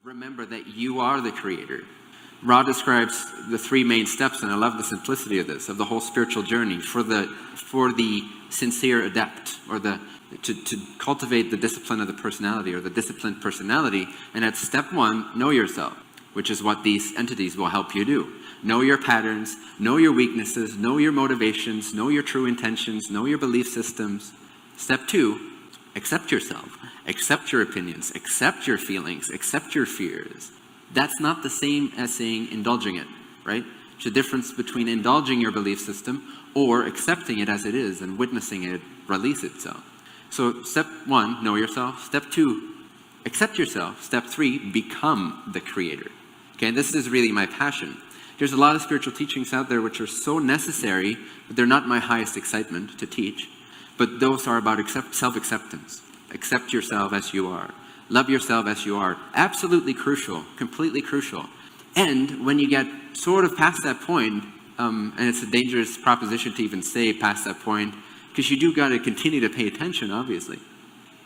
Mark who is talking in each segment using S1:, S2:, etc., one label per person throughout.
S1: Remember that you are the creator. Ra describes the three main steps, and I love the simplicity of this, of the whole spiritual journey for the sincere adept, or to cultivate the discipline of the personality, or the disciplined personality. And at step one, know yourself, which is what these entities will help you do. Know your patterns, know your weaknesses, know your motivations, know your true intentions, know your belief systems. Step two, accept yourself, accept your opinions, accept your feelings, accept your fears. That's not the same as saying indulging it, right? There's a difference between indulging your belief system or accepting it as it is and witnessing it release itself. So step one, know yourself. Step two, accept yourself. Step three, become the creator. Okay, and this is really my passion. There's a lot of spiritual teachings out there which are so necessary, but they're not my highest excitement to teach. But those are about self-acceptance. Accept yourself as you are. Love yourself as you are. Absolutely crucial, completely crucial. And when you get sort of past that point, and it's a dangerous proposition to even say past that point, because you do got to continue to pay attention, obviously.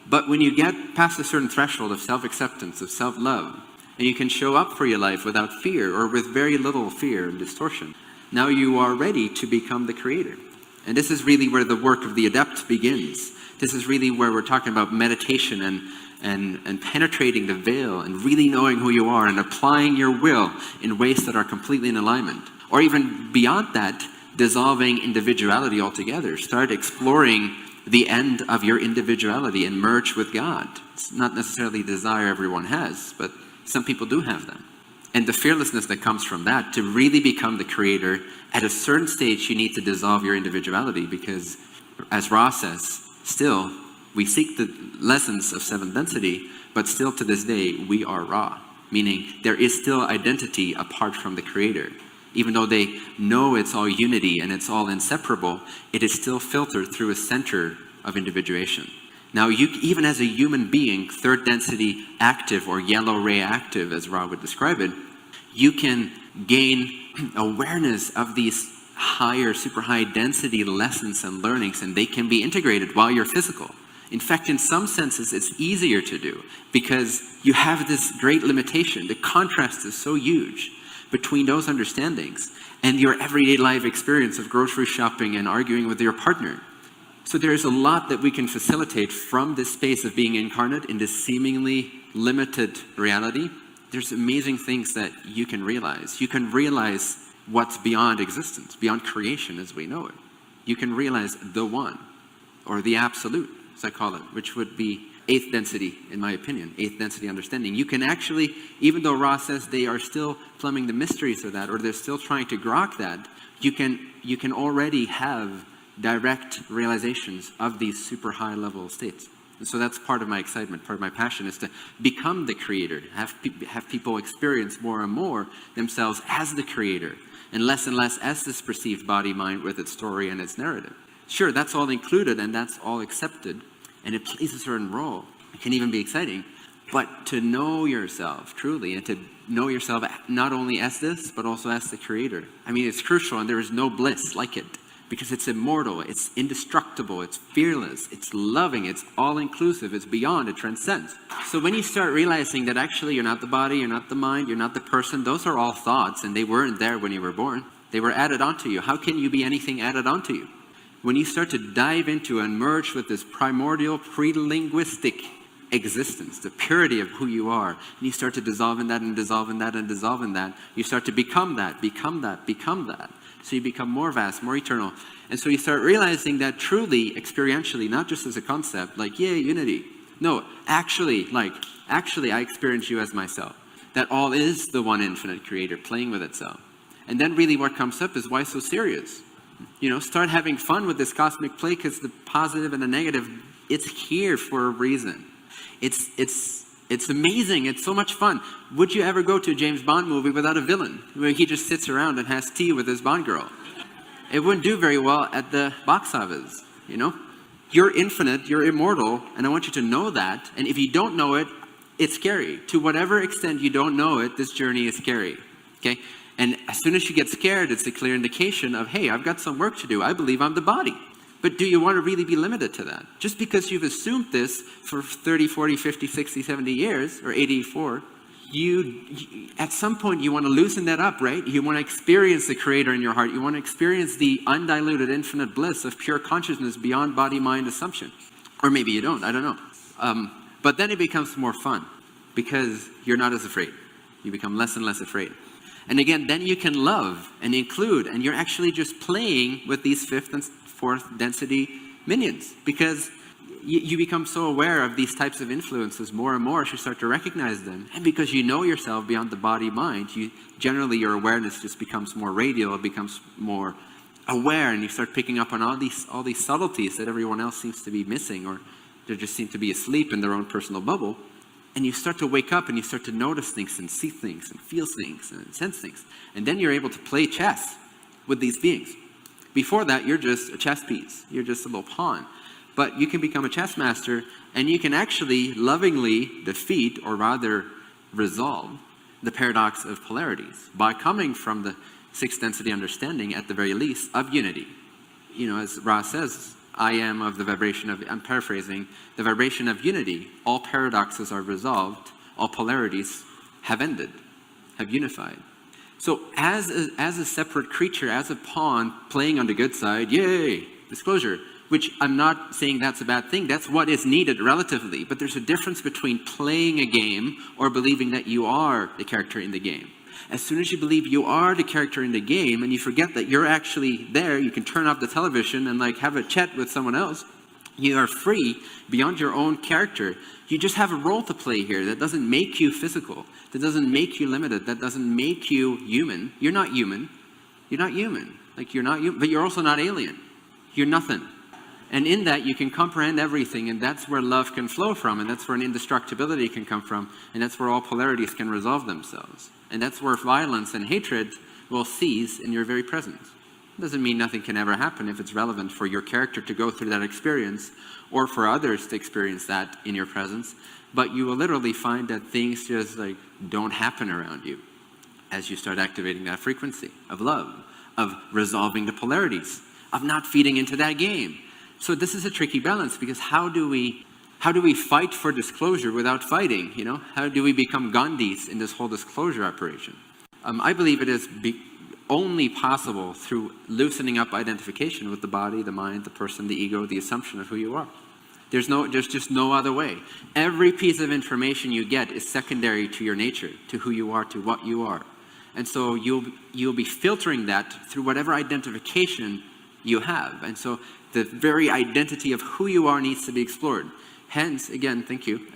S1: But when you get past a certain threshold of self-acceptance, of self-love, and you can show up for your life without fear, or with very little fear and distortion, now you are ready to become the creator. And this is really where the work of the adept begins. This is really where we're talking about meditation and penetrating the veil and really knowing who you are and applying your will in ways that are completely in alignment. Or even beyond that, dissolving individuality altogether. Start exploring the end of your individuality and merge with God. It's not necessarily a desire everyone has, but some people do have that. And the fearlessness that comes from that, to really become the creator, at a certain stage you need to dissolve your individuality, because as Ra says, still, we seek the lessons of seventh density, but still to this day, we are Ra. Meaning, there is still identity apart from the creator. Even though they know it's all unity and it's all inseparable, it is still filtered through a center of individuation. Now, you, even as a human being, third density active, or yellow ray active, as Ra would describe it, you can gain awareness of these higher, super high density lessons and learnings, and they can be integrated while you're physical. In fact, in some senses, it's easier to do because you have this great limitation. The contrast is so huge between those understandings and your everyday life experience of grocery shopping and arguing with your partner. So there is a lot that we can facilitate from this space of being incarnate in this seemingly limited reality. There's amazing things that you can realize. You can realize what's beyond existence, beyond creation as we know it. You can realize the one, or the absolute, as I call it, which would be eighth density, in my opinion, eighth density understanding. You can actually, even though Ra says they are still plumbing the mysteries of that, or they're still trying to grok that, you can already have direct realizations of these super high level states. And so that's part of my excitement, part of my passion, is to become the creator, have people experience more and more themselves as the creator, and less as this perceived body mind with its story and its narrative. Sure, that's all included and that's all accepted, and it plays a certain role. It can even be exciting, but to know yourself truly, and to know yourself not only as this, but also as the creator. I mean, it's crucial, and there is no bliss like it, because it's immortal, it's indestructible, it's fearless, it's loving, it's all-inclusive, it's beyond, it transcends. So when you start realizing that actually you're not the body, you're not the mind, you're not the person, those are all thoughts, and they weren't there when you were born. They were added onto you. How can you be anything added onto you? When you start to dive into and merge with this primordial, pre-linguistic existence, the purity of who you are, and you start to dissolve in that and dissolve in that and dissolve in that, you start to become that, become that, become that. So you become more vast, more eternal. And so you start realizing that truly, experientially, not just as a concept, like, yay, unity. No, actually, I experience you as myself. That all is the one infinite creator playing with itself. And then really what comes up is, why so serious? You know, start having fun with this cosmic play, because the positive and the negative, it's here for a reason. It's amazing. It's so much fun. Would you ever go to a James Bond movie without a villain, where he just sits around and has tea with his Bond girl? It wouldn't do very well at the box office, you know? You're infinite, you're immortal, and I want you to know that. And if you don't know it, it's scary. To whatever extent you don't know it, this journey is scary, okay? And as soon as you get scared, it's a clear indication of, hey, I've got some work to do. I believe I'm the body. But do you want to really be limited to that? Just because you've assumed this for 30, 40, 50, 60, 70 years, or 84, at some point you want to loosen that up, right? You want to experience the Creator in your heart. You want to experience the undiluted infinite bliss of pure consciousness beyond body-mind assumption. Or maybe you don't, I don't know. But then it becomes more fun because you're not as afraid. You become less and less afraid. And again, then you can love and include, and you're actually just playing with these fifth and fourth density minions, because you become so aware of these types of influences more and more as you start to recognize them. And because you know yourself beyond the body-mind, generally your awareness just becomes more radial, it becomes more aware, and you start picking up on all these subtleties that everyone else seems to be missing, or they just seem to be asleep in their own personal bubble. And you start to wake up and you start to notice things and see things and feel things and sense things. And then you're able to play chess with these beings. Before that, you're just a chess piece. You're just a little pawn. But you can become a chess master, and you can actually lovingly defeat, or rather resolve, the paradox of polarities by coming from the sixth density understanding, at the very least, of unity. You know, as Ra says, I am of the vibration of, I'm paraphrasing, the vibration of unity. All paradoxes are resolved. All polarities have ended, have unified. So as a separate creature, as a pawn playing on the good side, yay, disclosure, which I'm not saying that's a bad thing. That's what is needed relatively. But there's a difference between playing a game or believing that you are the character in the game. As soon as you believe you are the character in the game and you forget that you're actually there, you can turn off the television and like have a chat with someone else. You are free beyond your own character. You just have a role to play here that doesn't make you physical, that doesn't make you limited, that doesn't make you human. You're not human. You're not human. Like, you're not human, but you're also not alien. You're nothing. And in that, you can comprehend everything, and that's where love can flow from, and that's where an indestructibility can come from, and that's where all polarities can resolve themselves. And that's where violence and hatred will cease in your very presence. It doesn't mean nothing can ever happen if it's relevant for your character to go through that experience, or for others to experience that in your presence, but you will literally find that things just like don't happen around you as you start activating that frequency of love, of resolving the polarities, of not feeding into that game. So this is a tricky balance, because how do we fight for disclosure without fighting? You know, how do we become Gandhis in this whole disclosure operation? I believe it is only possible through loosening up identification with the body, the mind, the person, the ego, the assumption of who you are. There's just no other way. Every piece of information you get is secondary to your nature, to who you are, to what you are. And so you'll be filtering that through whatever identification you have. And so the very identity of who you are needs to be explored. Hence, again, thank you,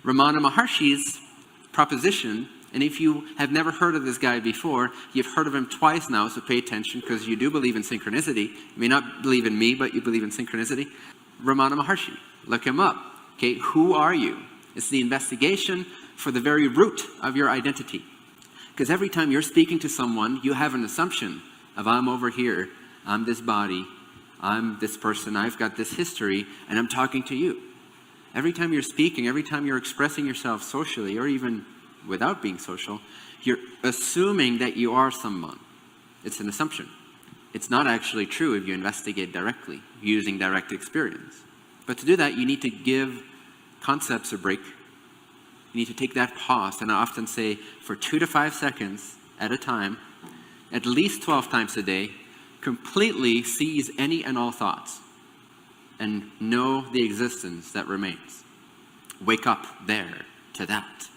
S1: Ramana Maharshi's proposition. And if you have never heard of this guy before, you've heard of him twice now, so pay attention, because you do believe in synchronicity. You may not believe in me, but you believe in synchronicity. Ramana Maharshi, look him up. Okay, who are you? It's the investigation for the very root of your identity. Because every time you're speaking to someone, you have an assumption of, I'm over here, I'm this body, I'm this person, I've got this history, and I'm talking to you. Every time you're speaking, every time you're expressing yourself socially, or even without being social, you're assuming that you are someone. It's an assumption. It's not actually true if you investigate directly, using direct experience. But to do that, you need to give concepts a break. You need to take that pause, and I often say, for 2 to 5 seconds at a time, at least 12 times a day, completely seize any and all thoughts and know the existence that remains. Wake up there to that.